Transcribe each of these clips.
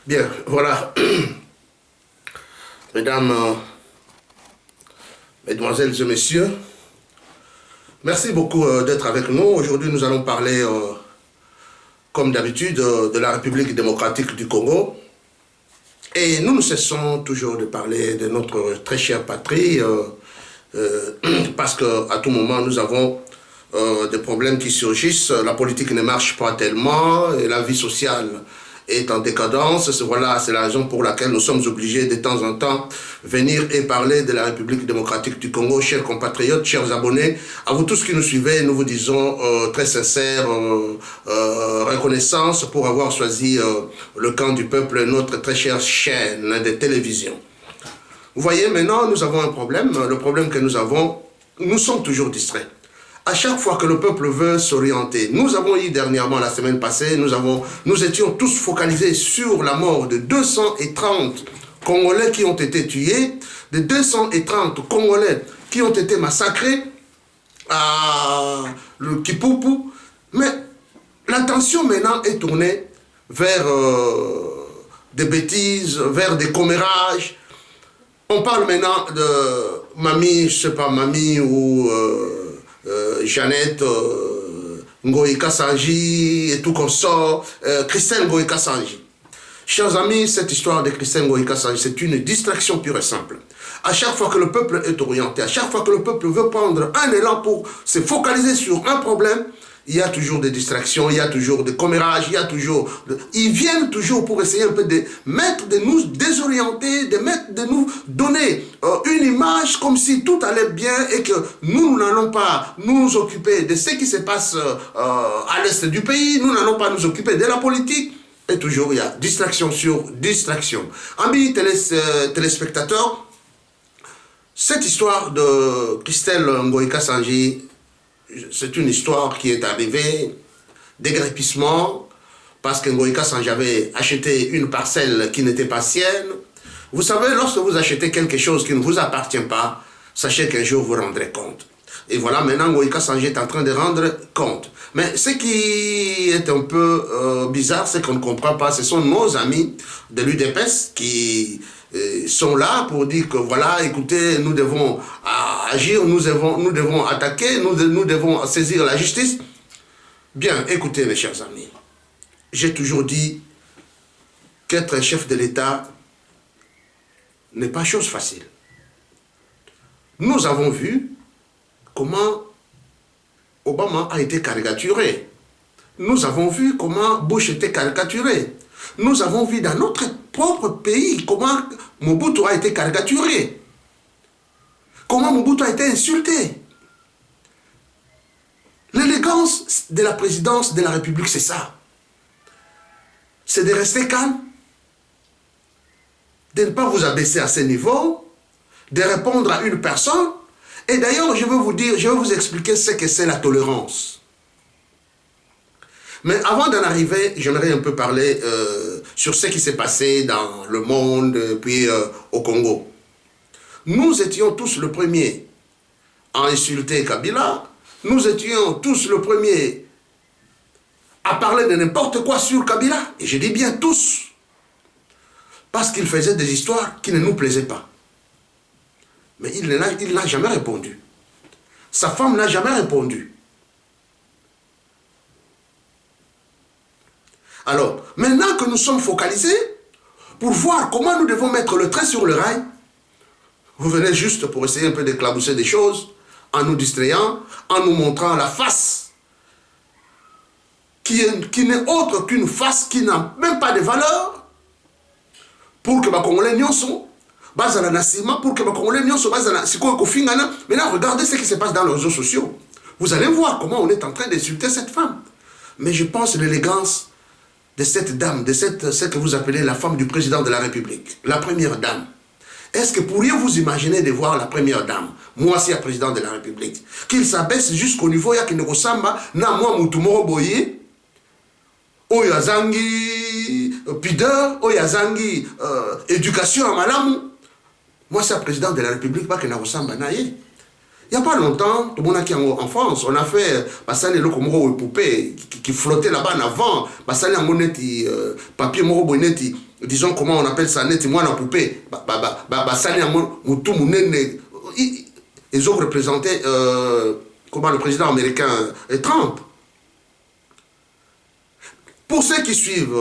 Bien, voilà. Mesdames, Mesdemoiselles et Messieurs, merci beaucoup d'être avec nous. Aujourd'hui, nous allons parler, comme d'habitude, de la République démocratique du Congo. Et nous ne cessons toujours de parler de notre très chère patrie, parce qu'à tout moment, nous avons des problèmes qui surgissent. La politique ne marche pas tellement, et la vie sociale est en décadence. Voilà, c'est la raison pour laquelle nous sommes obligés de temps en temps venir et parler de la République démocratique du Congo. Chers compatriotes, chers abonnés, à vous tous qui nous suivez, nous vous disons très sincère reconnaissance pour avoir choisi le camp du peuple, notre très chère chaîne de télévision. Vous voyez, maintenant, nous avons un problème. Le problème que nous avons, nous sommes toujours distraits. À chaque fois que le peuple veut s'orienter, nous avons eu dernièrement, la semaine passée, nous étions tous focalisés sur la mort de 230 Congolais qui ont été tués, de 230 Congolais qui ont été massacrés à le Kipupu. Mais l'attention maintenant est tournée vers des bêtises, vers des commérages. On parle maintenant de Mamie, je sais pas, Mamie ou... Jeannette Ngoï Kassanji et tout comme ça, Christelle Ngoï Kassanji. Chers amis, cette histoire de Christelle Ngoï Kassanji, c'est une distraction pure et simple. À chaque fois que le peuple est orienté, à chaque fois que le peuple veut prendre un élan pour se focaliser sur un problème, il y a toujours des distractions, il y a toujours des commérages, il y a toujours... Ils viennent toujours pour essayer un peu de nous désorienter, de nous donner une image comme si tout allait bien et que nous n'allons pas nous occuper de ce qui se passe à l'est du pays, nous n'allons pas nous occuper de la politique. Et toujours, il y a distraction sur distraction. Amis téléspectateurs, cette histoire de Christelle Ngoï Kassanji, c'est une histoire qui est arrivée, dégrépissement, parce que Ngoï Kassanji avait acheté une parcelle qui n'était pas sienne. Vous savez, lorsque vous achetez quelque chose qui ne vous appartient pas, sachez qu'un jour vous rendrez compte. Et voilà, maintenant Ngoï Kassanji est en train de rendre compte. Mais ce qui est un peu bizarre, c'est qu'on ne comprend pas. Ce sont nos amis de l'UDPS qui... sont là pour dire que voilà, écoutez, nous devons agir, nous devons attaquer, nous devons saisir la justice. Bien, écoutez mes chers amis, j'ai toujours dit qu'être un chef de l'État n'est pas chose facile. Nous avons vu comment Obama a été caricaturé. Nous avons vu comment Bush était caricaturé. Nous avons vu dans notre propre pays comment Mobutu a été caricaturé. Comment Mobutu a été insulté. L'élégance de la présidence de la République, c'est ça. C'est de rester calme, de ne pas vous abaisser à ce niveau, de répondre à une personne. Et d'ailleurs, je vais vous expliquer ce que c'est la tolérance. Mais avant d'en arriver, j'aimerais un peu parler sur ce qui s'est passé dans le monde, puis au Congo. Nous étions tous le premier à insulter Kabila. Nous étions tous le premier à parler de n'importe quoi sur Kabila. Et je dis bien tous. Parce qu'il faisait des histoires qui ne nous plaisaient pas. Mais il n'a jamais répondu. Sa femme n'a jamais répondu. Alors, maintenant que nous sommes focalisés pour voir comment nous devons mettre le trait sur le rail, vous venez juste pour essayer un peu d'éclabousser des choses, en nous distrayant, en nous montrant la face, qui n'est autre qu'une face qui n'a même pas de valeur, pour que les Congolais n'y sont, bazala nasima, pour que les Congolais n'y sont, bazala siko kofingana. Maintenant, regardez ce qui se passe dans les réseaux sociaux. Vous allez voir comment on est en train d'insulter cette femme. Mais je pense l'élégance de cette dame, de ce que vous appelez la femme du président de la République, la première dame. Est-ce que pourriez-vous imaginer de voir la première dame, moi c'est la présidente de la République, qu'il s'abaisse jusqu'au niveau ya kineko samba na moi mutumoro boye, oyazangi pudeur, oyazangi éducation à malamu. Moi c'est la présidente de la République, pas que na samba naye. Il n'y a pas longtemps, tout le monde qui en France, on a fait Bassali le Komoro poupée qui flottait là-bas en avant. Bassali en moneti papier moro boneti, disons comment on appelle ça, neti moi la poupée. Bassali en moutou mounene. Ils ont représenté comment le président américain Trump. Pour ceux qui suivent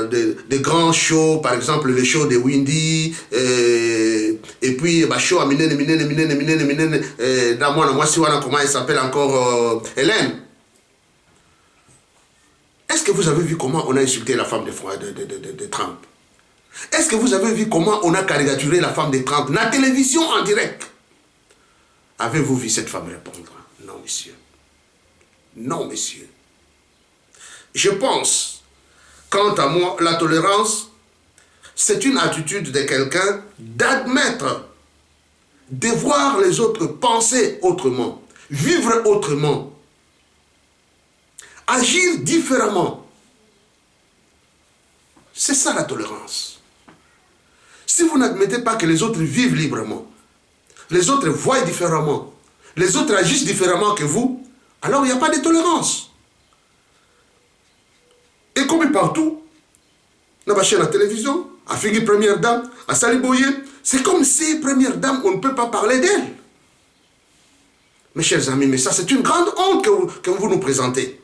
des grands shows, par exemple les shows de Windy, et puis show à Minene, dans moi, si voilà comment il s'appelle encore, Hélène. Est-ce que vous avez vu comment on a insulté la femme de Trump? Est-ce que vous avez vu comment on a caricaturé la femme de Trump? La télévision en direct. Avez-vous vu cette femme répondre? Non, monsieur. Non, monsieur. Je pense, quant à moi, la tolérance, c'est une attitude de quelqu'un d'admettre, de voir les autres penser autrement, vivre autrement, agir différemment. C'est ça la tolérance. Si vous n'admettez pas que les autres vivent librement, les autres voient différemment, les autres agissent différemment que vous, alors il n'y a pas de tolérance. Et comme partout, on a la télévision, à Figui Première Dame, à Saliboye, c'est comme si Première Dame, on ne peut pas parler d'elle. Mes chers amis, mais ça c'est une grande honte que vous nous présentez.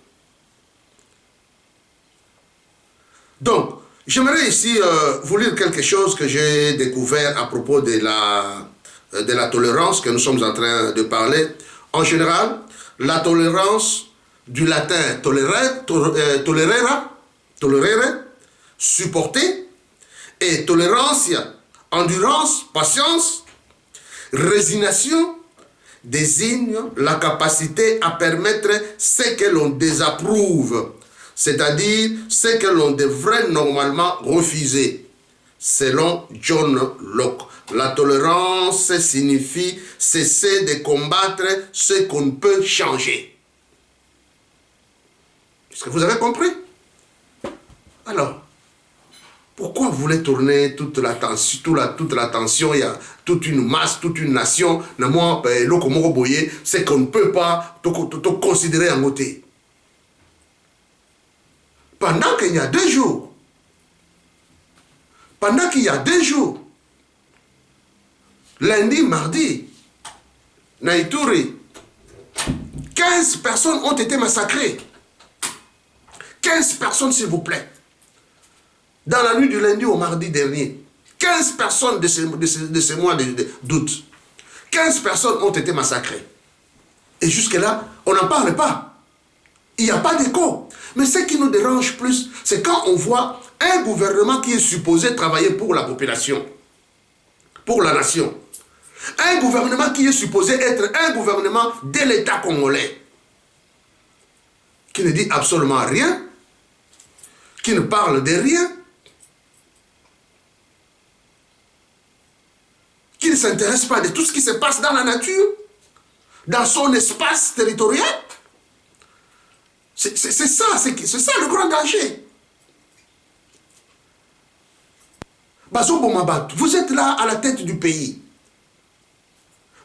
Donc, j'aimerais ici vous lire quelque chose que j'ai découvert à propos de la tolérance que nous sommes en train de parler. En général, la tolérance du latin tolerere, supporter, et tolerantia, endurance, patience, résignation, désigne la capacité à permettre ce que l'on désapprouve, c'est-à-dire ce que l'on devrait normalement refuser. Selon John Locke, la tolérance signifie cesser de combattre ce qu'on ne peut changer. Est-ce que vous avez compris? Alors, pourquoi vous voulez tourner toute l'attention, il y a toute une masse, toute une nation, c'est qu'on ne peut pas te considérer en côté. Pendant qu'il y a 2 jours, lundi, mardi, Naïtouri, 15 personnes ont été massacrées. 15 personnes, s'il vous plaît. Dans la nuit du lundi au mardi dernier, 15 personnes de ce mois d'août, 15 personnes ont été massacrées. Et jusque-là, on n'en parle pas. Il n'y a pas d'écho. Mais ce qui nous dérange plus, c'est quand on voit un gouvernement qui est supposé travailler pour la population, pour la nation. Un gouvernement qui est supposé être un gouvernement de l'État congolais, qui ne dit absolument rien, qui ne parle de rien, qui ne s'intéresse pas de tout ce qui se passe dans la nature, dans son espace territorial. C'est ça le grand danger. Bazo Bomabat, vous êtes là à la tête du pays.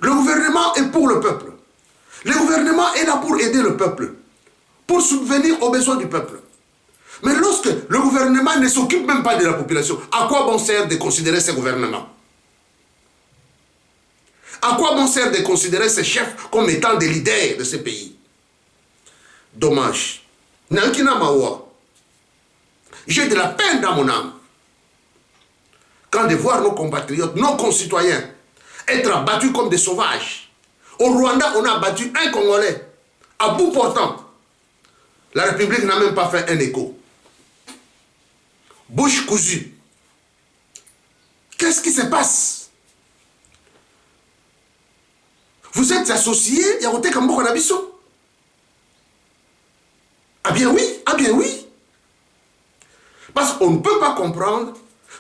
Le gouvernement est pour le peuple. Le gouvernement est là pour aider le peuple, pour subvenir aux besoins du peuple. Mais lorsque le gouvernement ne s'occupe même pas de la population, à quoi bon sert de considérer ce gouvernement? À quoi bon sert de considérer ces chefs comme étant des leaders de ce pays? Dommage. Nankina Mawa. J'ai de la peine dans mon âme quand de voir nos compatriotes, nos concitoyens, être abattus comme des sauvages. Au Rwanda, on a abattu un Congolais à bout portant. La République n'a même pas fait un écho. Bouche cousue. Qu'est-ce qui se passe? Vous êtes associés, Yarote Kamboko Nabiso? Ah bien oui. Parce qu'on ne peut pas comprendre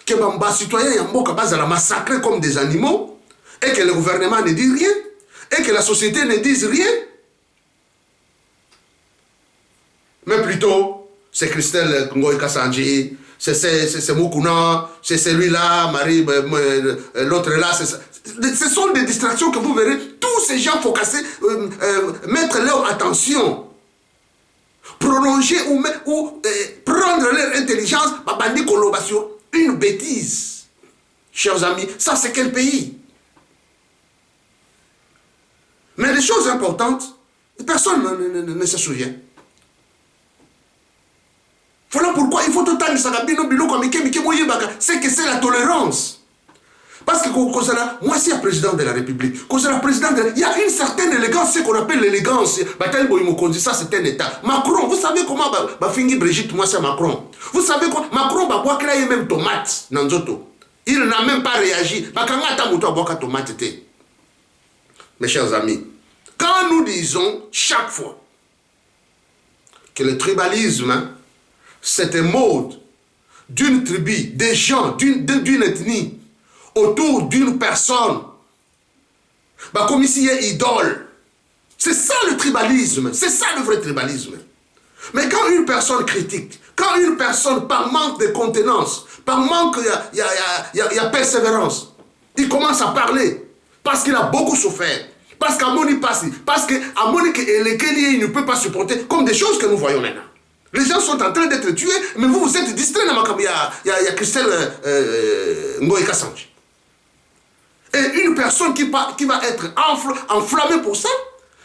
que les citoyens Yamboka Bazala massacrés comme des animaux et que le gouvernement ne dit rien et que la société ne dise rien. Mais plutôt, c'est Christelle Ngoï Kassanji, c'est Moukouna, c'est celui-là, Marie, l'autre là, Ce sont des distractions que vous verrez tous ces gens focusés, mettre leur attention, prolonger ou prendre leur intelligence, sur une bêtise. Chers amis, ça c'est quel pays? Mais les choses importantes, personne ne se souvient. Voilà pourquoi il faut tout le temps c'est que c'est la tolérance. Parce que moi, c'est le président de la République. Il y a une certaine élégance, ce qu'on appelle l'élégance. Ça, c'est un État. Macron, vous savez comment fingi Brigitte, moi, c'est Macron. Vous savez quoi? Macron, il y a même tomate. Il n'a même pas réagi. Mes chers amis, quand nous disons chaque fois que le tribalisme, c'est un mode d'une tribu, des gens, d'une ethnie, autour d'une personne, comme ici, il y a idole. C'est ça le tribalisme, c'est ça le vrai tribalisme. Mais quand une personne critique, quand une personne, par manque de contenance, par manque, il y a persévérance, il commence à parler, parce qu'il a beaucoup souffert, parce qu'à Moni passe, parce qu'à Moni il ne peut pas supporter, comme des choses que nous voyons maintenant. Les gens sont en train d'être tués, mais vous êtes distraits. Il y a Christelle Ngoï Kassange. Et une personne qui va être enflammée pour ça,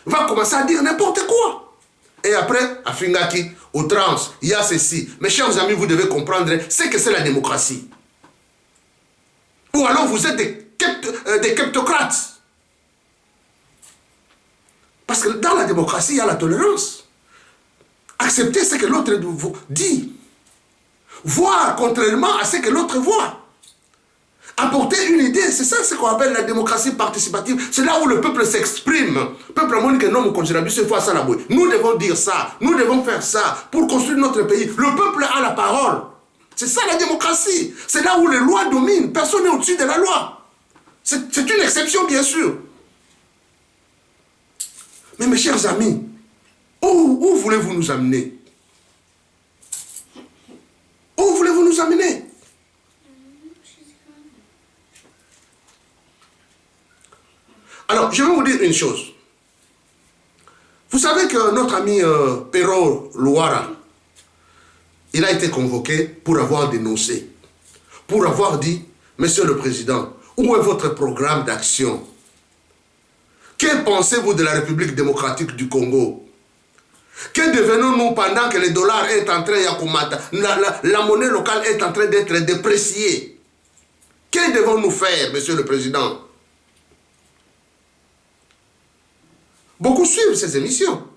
va commencer à dire n'importe quoi. Et après, à Fingaki, au trans, il y a ceci. Mes chers amis, vous devez comprendre ce que c'est la démocratie. Ou alors vous êtes des kleptocrates. Parce que dans la démocratie, il y a la tolérance. Accepter ce que l'autre dit. Voir contrairement à ce que l'autre voit. Apporter une idée, c'est ça ce qu'on appelle la démocratie participative. C'est là où le peuple s'exprime. Peuple nous devons dire ça, nous devons faire ça pour construire notre pays. Le peuple a la parole. C'est ça la démocratie. C'est là où les lois dominent. Personne n'est au-dessus de la loi. C'est une exception, bien sûr. Mais mes chers amis, où voulez-vous nous amener? Où voulez-vous nous amener? Alors, je vais vous dire une chose. Vous savez que notre ami Pero Louara, il a été convoqué pour avoir dénoncé, pour avoir dit, Monsieur le Président, où est votre programme d'action? Que pensez-vous de la République démocratique du Congo? Que devenons-nous pendant que le dollar est en train de... La monnaie locale est en train d'être dépréciée? Que devons-nous faire, Monsieur le Président? Beaucoup suivent ces émissions.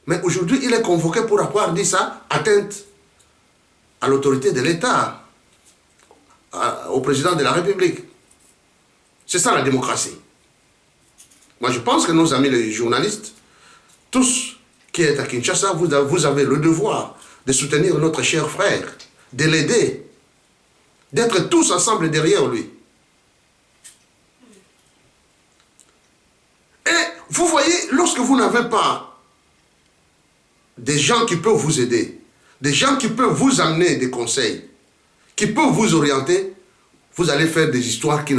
Mais aujourd'hui, il est convoqué pour avoir dit ça, atteinte à l'autorité de l'État, au président de la République. C'est ça la démocratie. Moi, je pense que nos amis les journalistes, tous qui êtes à Kinshasa, vous avez le devoir de soutenir notre cher frère, de l'aider, d'être tous ensemble derrière lui. Et vous voyez, lorsque vous n'avez pas des gens qui peuvent vous aider, des gens qui peuvent vous amener des conseils, qui peuvent vous orienter, vous allez faire des histoires qui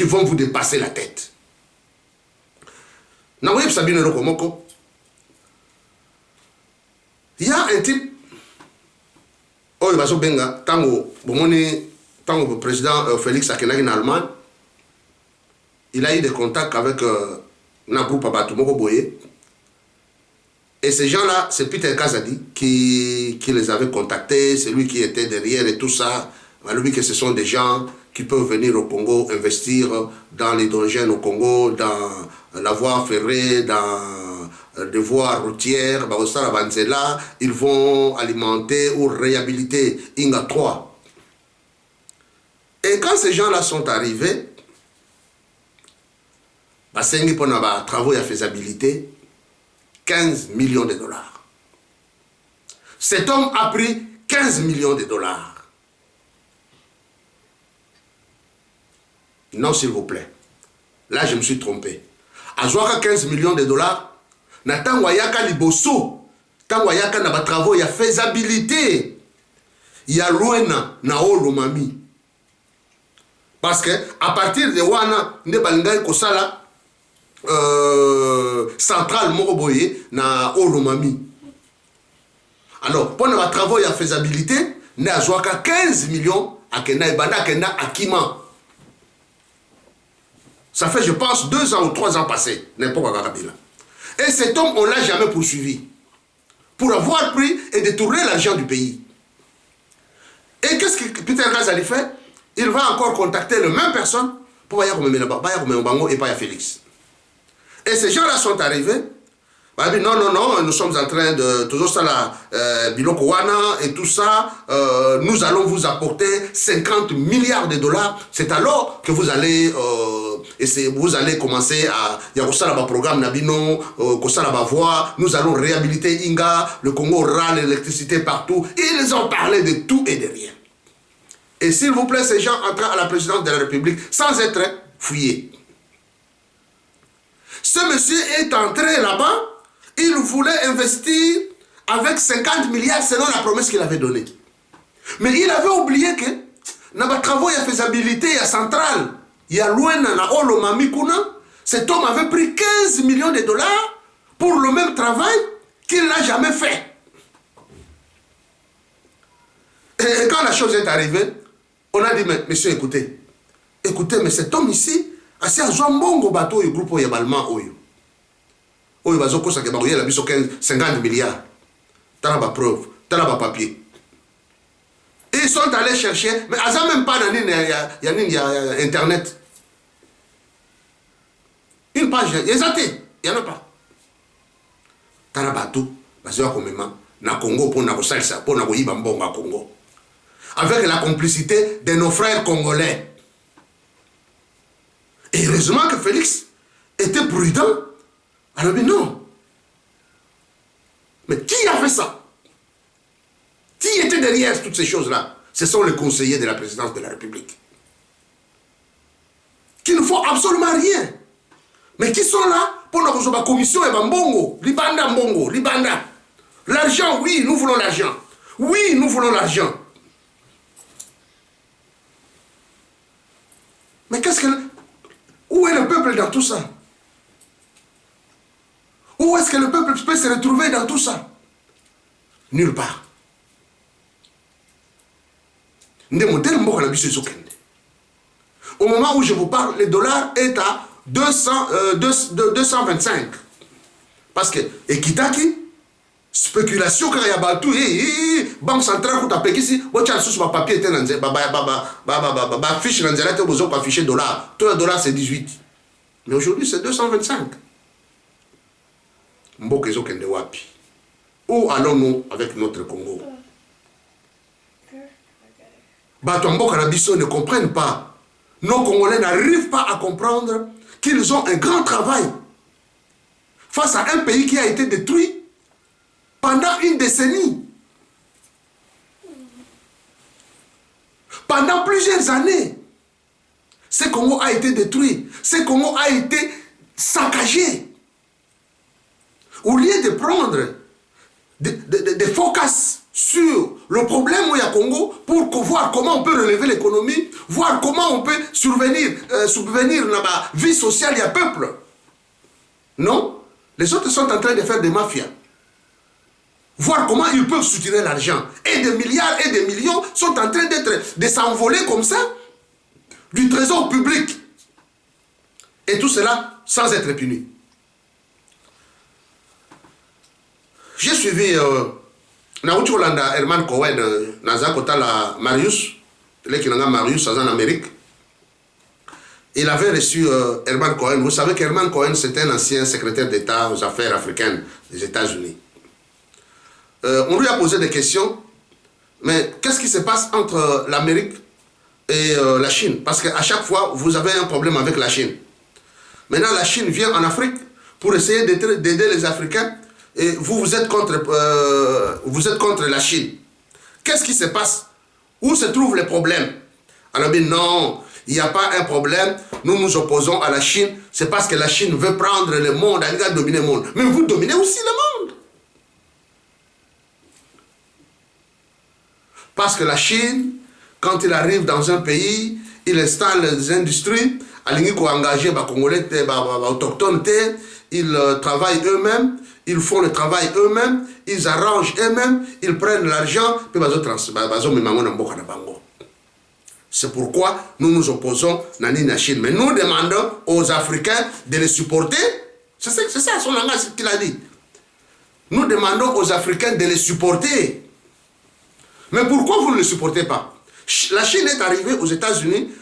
vont vous dépasser la tête. Il y a un type, le président Félix Akenagi en Allemagne, il a eu des contacts avec un groupe Abatumoko Boye. Et ces gens-là, c'est Peter Kazadi qui les avait contactés, c'est lui qui était derrière et tout ça. Lui que ce sont des gens qui peuvent venir au Congo investir dans l'hydrogène au Congo, dans la voie ferrée, dans les voies routières, ils vont alimenter ou réhabiliter Inga 3. Et quand ces gens-là sont arrivés, pour nos travaux à faisabilité, 15 millions de dollars. Cet homme a pris 15 millions de dollars. Non, s'il vous plaît. Là, je me suis trompé. À 15 millions de dollars, Nathan Wayaka Liboso, Tangwayaka n'a pas travaux, il y a faisabilité. Il y a loin na Olomami. Parce que à partir de Wana, ne balingai kosala centrale Moroboye na Olomami. Alors, pour nos travaux et la faisabilité, nous avons 15 millions à Kena et Banda Kena à Kima. Ça fait, je pense, 2 ans ou 3 ans passés, n'importe quoi. Et cet homme, on ne l'a jamais poursuivi. Pour avoir pris et détourné l'argent du pays. Et qu'est-ce que Peter Gazali fait? Il va encore contacter la même personne pour aller et pas Félix. Et ces gens-là sont arrivés. Non, non, non, nous sommes en train de toujours ça là, Biloko Wana et tout ça. Nous allons vous apporter 50 milliards de dollars. C'est alors que vous allez vous allez commencer à Yakosala ba programme Nabino, Kosala ba voix. Nous allons réhabiliter Inga. Le Congo aura l'électricité partout. Ils ont parlé de tout et de rien. Et s'il vous plaît, ces gens entrent à la présidence de la République sans être fouillés. Ce monsieur est entré là-bas. Il voulait investir avec 50 milliards selon la promesse qu'il avait donnée. Mais il avait oublié que dans les travaux de faisabilité, il y a centrale, il y a loin dans Olomami Kuna, cet homme avait pris 15 millions de dollars pour le même travail qu'il n'a jamais fait. Et quand la chose est arrivée, on a dit, mais monsieur, écoutez, mais cet homme ici, assis à Zouambongo bateau, le groupe Yabalma Oyo. Oyo bazoko sa ke bakoyela biso 50 milliards. T'as la preuve, t'as la papier. Et ils sont allés chercher, mais ils n'ont même pas il y a internet. Une page, il y en a pas. T'as la bateau, bazoko même na Congo pour na kosalisa, pour na koyiba mbongo à Congo. Avec la complicité de nos frères congolais. Et heureusement que Félix était prudent. Alors, mais non. Mais qui a fait ça? Qui était derrière toutes ces choses-là? Ce sont les conseillers de la présidence de la République. Qui ne font absolument rien. Mais qui sont là pour la commission et Mbongo, Libanda Mbongo, Libanda. L'argent, oui, nous voulons l'argent. Oui, nous voulons l'argent. Mais qu'est-ce que... Où est le peuple dans tout ça? Où est-ce que le peuple peut se retrouver dans tout ça? Nulle part. Au moment où je vous parle, le dollar est à 225. Parce que, et Kitaki, spéculation, quand il y a battu, Banque centrale, quand tu as payé ici, tu as sur ma papier, fiche, tu as affiché dollar. Tout le dollar, c'est 18. Mais aujourd'hui, c'est 225. Où allons-nous avec notre Congo? Batombo Kanabiso ne comprennent pas. Nos Congolais n'arrivent pas à comprendre qu'ils ont un grand travail face à un pays qui a été détruit pendant une décennie. Pendant plusieurs années, ce Congo a été détruit. Ce Congo a été saccagé. Au lieu de prendre des focus sur le problème où il y a Congo pour voir comment on peut relever l'économie, voir comment on peut subvenir dans la vie sociale du peuple. Non, les autres sont en train de faire des mafias. Voir comment ils peuvent soutirer l'argent. Et des milliards et des millions sont en train de s'envoler comme ça du trésor public. Et tout cela sans être puni. J'ai suivi Naouti Olanda, Herman Cohen, Nazakota la Marius, Marius en Amérique. Il avait reçu Herman Cohen. Vous savez qu'Herman Cohen, c'est un ancien secrétaire d'État aux affaires africaines des États-Unis. On lui a posé des questions, mais qu'est-ce qui se passe entre l'Amérique et la Chine? Parce qu'à chaque fois, vous avez un problème avec la Chine. Maintenant, la Chine vient en Afrique pour essayer d'aider les Africains. Et vous êtes contre la Chine. Qu'est-ce qui se passe? Où se trouvent les problèmes? Alors, non, il n'y a pas un problème. Nous nous opposons à la Chine. C'est parce que la Chine veut prendre le monde, elle va dominer le monde. Mais vous dominez aussi le monde. Parce que la Chine, quand il arrive dans un pays, il installe des industries, il faut engager les Congolais, les autochtones, ils travaillent eux-mêmes, ils font le travail eux-mêmes, ils arrangent eux-mêmes, ils prennent l'argent, puis c'est pourquoi nous nous opposons à la Chine. Mais nous demandons aux Africains de les supporter. C'est ça son langage qu'il a dit. Nous demandons aux Africains de les supporter. Mais pourquoi vous ne les supportez pas? La Chine est arrivée aux États-Unis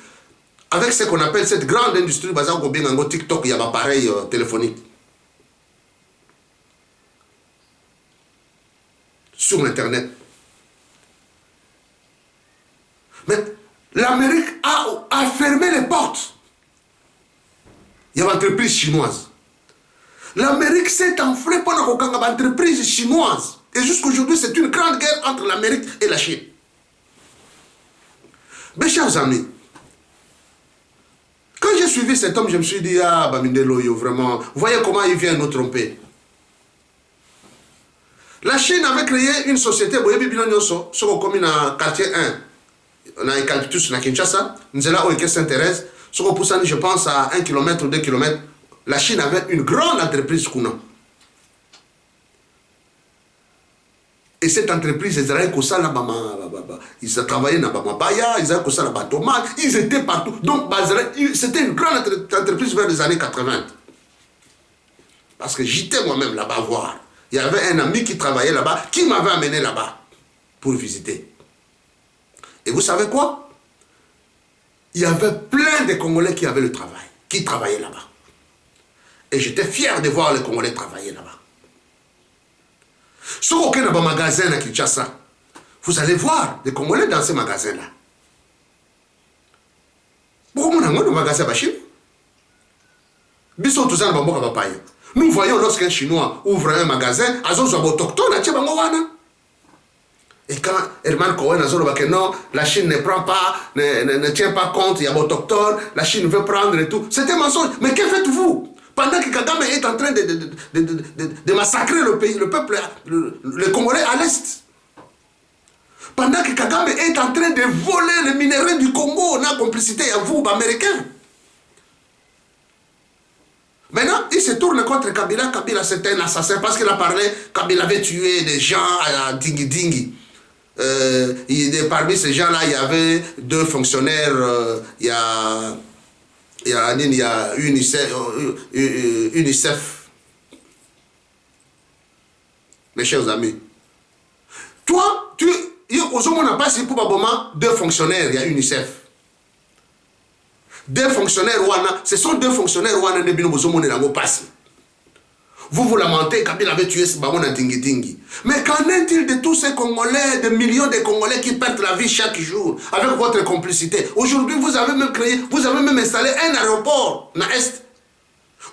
avec ce qu'on appelle cette grande industrie basée au TikTok, il y a un appareil téléphonique. Sur Internet. Mais l'Amérique a fermé les portes. Il y a une entreprise chinoise. L'Amérique s'est enflée pendant qu'il y a une entreprise chinoise. Et jusqu'aujourd'hui, c'est une grande guerre entre l'Amérique et la Chine. Mes chers amis, quand j'ai suivi cet homme, je me suis dit, ah, Bamindelo, vraiment, vous voyez comment il vient nous tromper. La Chine avait créé une société, vous voyez, comme dans quartier 1. On a un eucalyptus à Kinshasa, nous sommes là où Sainte-Thérèse, je pense à 1 km ou 2 km. La Chine avait une grande entreprise Kuna. Et cette entreprise, ils avaient que ça là-bas, ils travaillaient dans Baya, ils avaient que ça là-bas, tomates, ils étaient partout. Donc, c'était une grande entreprise vers les années 80. Parce que j'étais moi-même là-bas voir. Il y avait un ami qui travaillait là-bas, qui m'avait amené là-bas pour visiter. Et vous savez quoi? Il y avait plein de Congolais qui avaient le travail, qui travaillaient là-bas. Et j'étais fier de voir les Congolais travailler là-bas. Si vous avez un magasin à Kinshasa, vous allez voir les Congolais dans ces magasins-là. Pourquoi vous avez un magasin à Chine? Nous voyons lorsqu'un Chinois ouvre un magasin, ils sont autochtones. Et quand Herman Cohen a dit que non, la Chine ne prend pas, ne tient pas compte, il y a autochtones, la Chine veut prendre et tout. C'était un mensonge. Mais que faites-vous? Pendant que Kagame est en train de massacrer le pays, le peuple, le Congolais à l'Est. Pendant que Kagame est en train de voler les minéraux du Congo, on a complicité à vous, Américains. Maintenant, il se tourne contre Kabila. Kabila, c'était un assassin parce qu'il a parlé, Kabila avait tué des gens à Dingi Dingi. Parmi ces gens-là, il y avait 2 fonctionnaires, il y a UNICEF. Mes chers amis. Toi, on n'a pas si probablement 2 fonctionnaires, il y a UNICEF. 2 fonctionnaires, ce sont 2 fonctionnaires, vous vous lamentez, Kabila avait tué ce bamon à Dingi Dingi. Mais qu'en est-il de tous ces Congolais, de millions de Congolais qui perdent la vie chaque jour avec votre complicité? Aujourd'hui, vous avez même installé un aéroport dans l'Est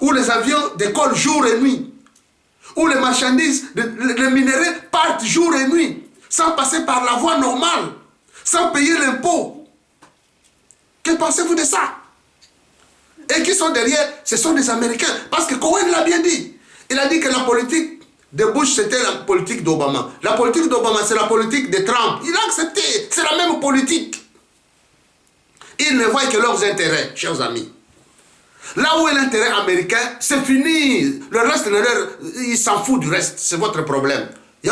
où les avions décollent jour et nuit, où les marchandises, les minéraux partent jour et nuit, sans passer par la voie normale, sans payer l'impôt. Que pensez-vous de ça? Et qui sont derrière? Ce sont des Américains. Parce que Cohen l'a bien dit. Il a dit que la politique de Bush, c'était la politique d'Obama. La politique d'Obama, c'est la politique de Trump. Il a accepté. C'est la même politique. Ils ne voient que leurs intérêts, chers amis. Là où est l'intérêt américain, c'est fini. Le reste, il s'en fout du reste. C'est votre problème. Ils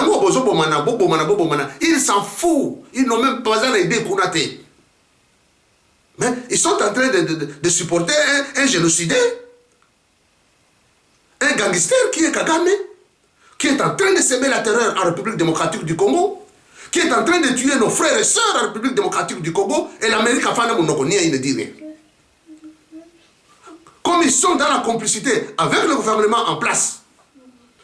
s'en foutent. Ils n'ont même pas besoin d'aider Kounaté. Mais ils sont en train de supporter un génocidé. Un gangster qui est Kagame, qui est en train de semer la terreur en République démocratique du Congo, qui est en train de tuer nos frères et sœurs en République démocratique du Congo, et l'Amérique a fait un monogonia, il ne dit rien. Comme ils sont dans la complicité avec le gouvernement en place,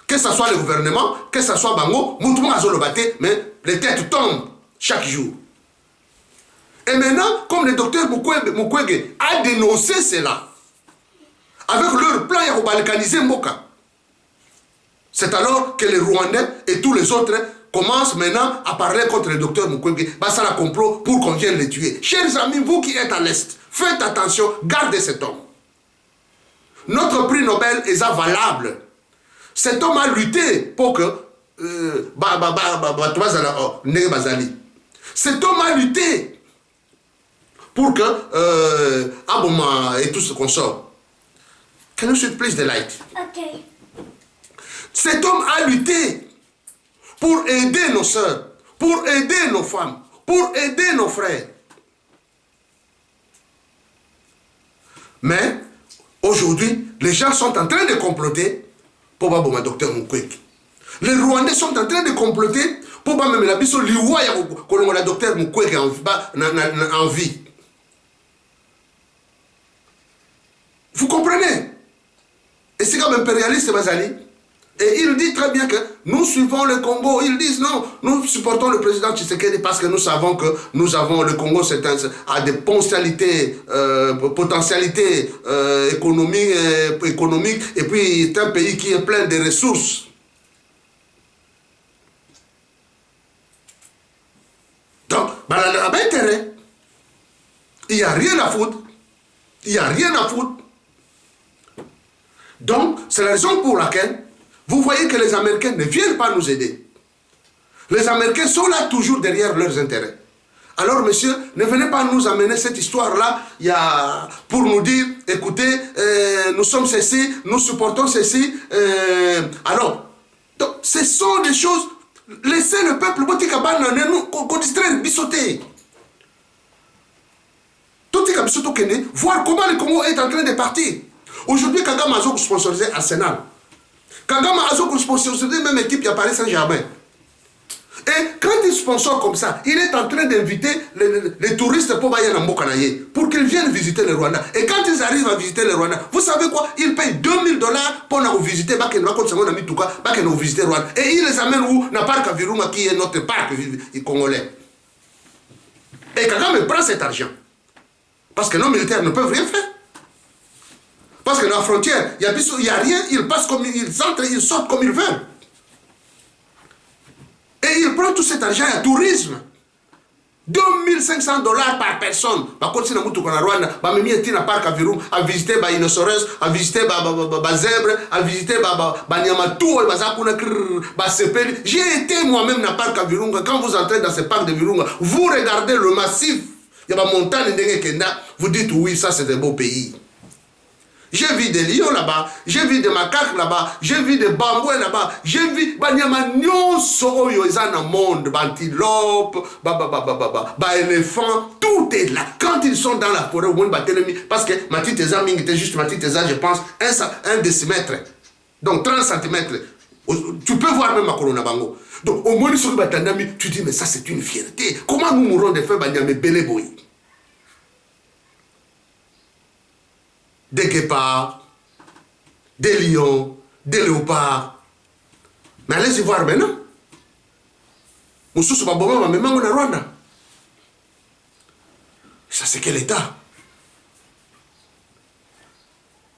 que ce soit le gouvernement, que ce soit Bango, Moutouma Azolobate, mais les têtes tombent chaque jour. Et maintenant, comme le docteur Mukwege a dénoncé cela, avec leur plan, ils vont balkaniser Mboka. C'est alors que les Rwandais et tous les autres commencent maintenant à parler contre le docteur Mukwege. Ça la complot pour qu'on vienne les tuer. Chers amis, vous qui êtes à l'Est, faites attention, gardez cet homme. Notre prix Nobel est valable. Cet homme a lutté pour que cet homme a lutté pour que Aboma et tout ce qu'on sort. Can you shoot please the light? Okay. Cet homme a lutté pour aider nos sœurs, pour aider nos femmes, pour aider nos frères. Mais aujourd'hui, les gens sont en train de comploter pour Baboma docteur Mukwege. Les Rwandais sont en train de comploter pour même la biso liwa ya kolongola docteur Mukwege en vie. Vous comprenez? Et c'est comme impérialiste Bazali. Et il dit très bien que nous suivons le Congo. Ils disent non, nous supportons le président Tshisekedi parce que nous savons que nous avons le Congo a des potentialités, économiques et puis c'est un pays qui est plein de ressources. Donc, il a intérêt. Il n'y a rien à foutre. Il n'y a rien à foutre. Donc, c'est la raison pour laquelle vous voyez que les Américains ne viennent pas nous aider. Les Américains sont là toujours derrière leurs intérêts. Alors, monsieur, ne venez pas nous amener cette histoire-là pour nous dire, écoutez, nous sommes ceci, nous supportons ceci. Alors, donc, ce sont des choses. Laissez le peuple qu'on distraire, bissoter. Voir comment le Congo est en train de partir. Aujourd'hui, Kagame a sponsorisé Arsenal. Kagame a sponsorisé même équipe qui a Paris Saint-Germain. Et quand il sponsor comme ça, il est en train d'inviter les touristes pour qu'ils viennent visiter le Rwanda. Et quand ils arrivent à visiter le Rwanda, vous savez quoi? Ils payent $2000 pour nous visiter le Rwanda. Et ils les amènent où? Dans le parc Virunga qui est notre parc congolais. Et Kagame prend cet argent. Parce que nos militaires ne peuvent rien faire. Parce que dans la frontière, il n'y a rien, ils passent comme ils entrent, ils sortent comme ils veulent. Et il prend tout cet argent à tourisme. $2500 par personne. Par contre, si nous sommes en Rwanda, nous sommes dans le parc à visiter les rhinocéros, à visiter les zèbres, à visiter les Nyamatou, les Sepeli. J'ai été moi-même dans le parc à Virunga. Quand vous entrez dans ce parc de Virunga, vous regardez le massif. Il y a des montagnes de Kenda. Vous dites oui, ça c'est un beau pays. J'ai vu des lions là-bas, j'ai vu des macaques là-bas, j'ai vu des bambouins là-bas, j'ai vu des monde, antilopes, éléphants, tout est là. Quand ils sont dans la forêt, parce que ma petite était juste ma petite je pense, 1 décimètre, donc 30 cm. Tu peux voir même ma colonne bango. Donc au moins, tu dis, mais ça c'est une fierté. Comment nous mourrons de faim, Beleboy? Des guépards, des lions, des léopards. Mais allez-y voir maintenant. Ça c'est quel état?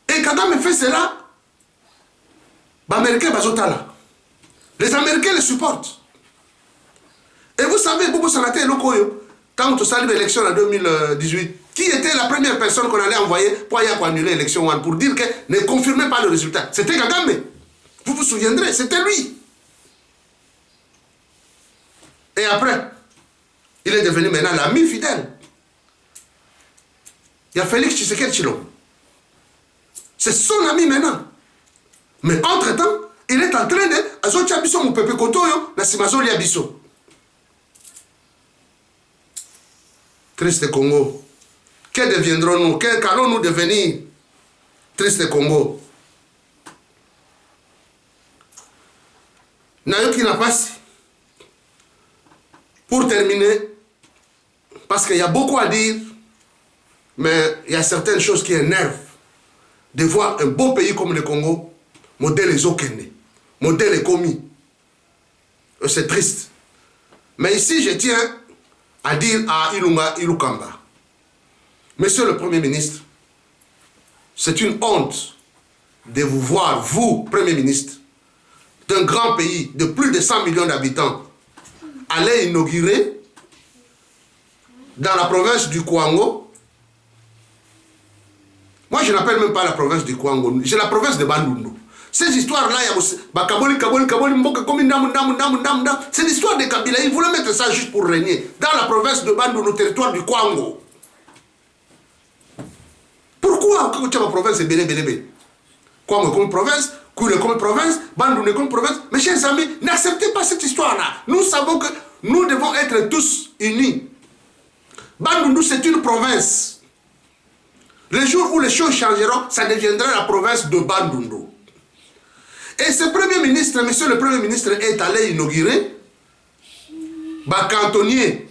Et Kagame fait cela, les Américains le supportent. Et vous savez, Bobo Sanate Lokoyo, quand on salue l'élection en 2018, qui était la première personne qu'on allait envoyer pour annuler l'élection pour dire que ne confirmez pas le résultat? C'était Kagame. Vous vous souviendrez, c'était lui. Et après, il est devenu maintenant l'ami fidèle. Il y a Félix Tshisekedi Tshilombo. C'est son ami maintenant. Mais entre-temps, il est en train de azotia biso mu pepe kotoyo na simazoli ya biso. Triste Congo. Que deviendrons-nous? Qu'allons-nous devenir? Triste Congo. Nayoki n'a pas. Pour terminer, parce qu'il y a beaucoup à dire, mais il y a certaines choses qui énervent. De voir un beau pays comme le Congo, modèle les Okende, modèle est commis. C'est triste. Mais ici, je tiens à dire à Ilunga Ilukamba, Monsieur le Premier ministre, c'est une honte de vous voir, vous, Premier ministre, d'un grand pays de plus de 100 millions d'habitants, aller inaugurer dans la province du Kwango. Moi, je n'appelle même pas la province du Kwango, j'ai la province de Bandundu. Ces histoires-là, c'est l'histoire de Kabila. Ils voulaient mettre ça juste pour régner. Dans la province de Bandundu, le territoire du Kwango. Pourquoi quand tu as ma province, c'est belé, belé, belé? Quoi, comme province, Koulé comme province, Bandouné comme province. Mes chers amis, n'acceptez pas cette histoire-là. Nous savons que nous devons être tous unis. Bandundu, c'est une province. Le jour où les choses changeront, ça deviendra la province de Bandundu. Et ce Premier ministre, monsieur le Premier ministre, est allé inaugurer cantonnier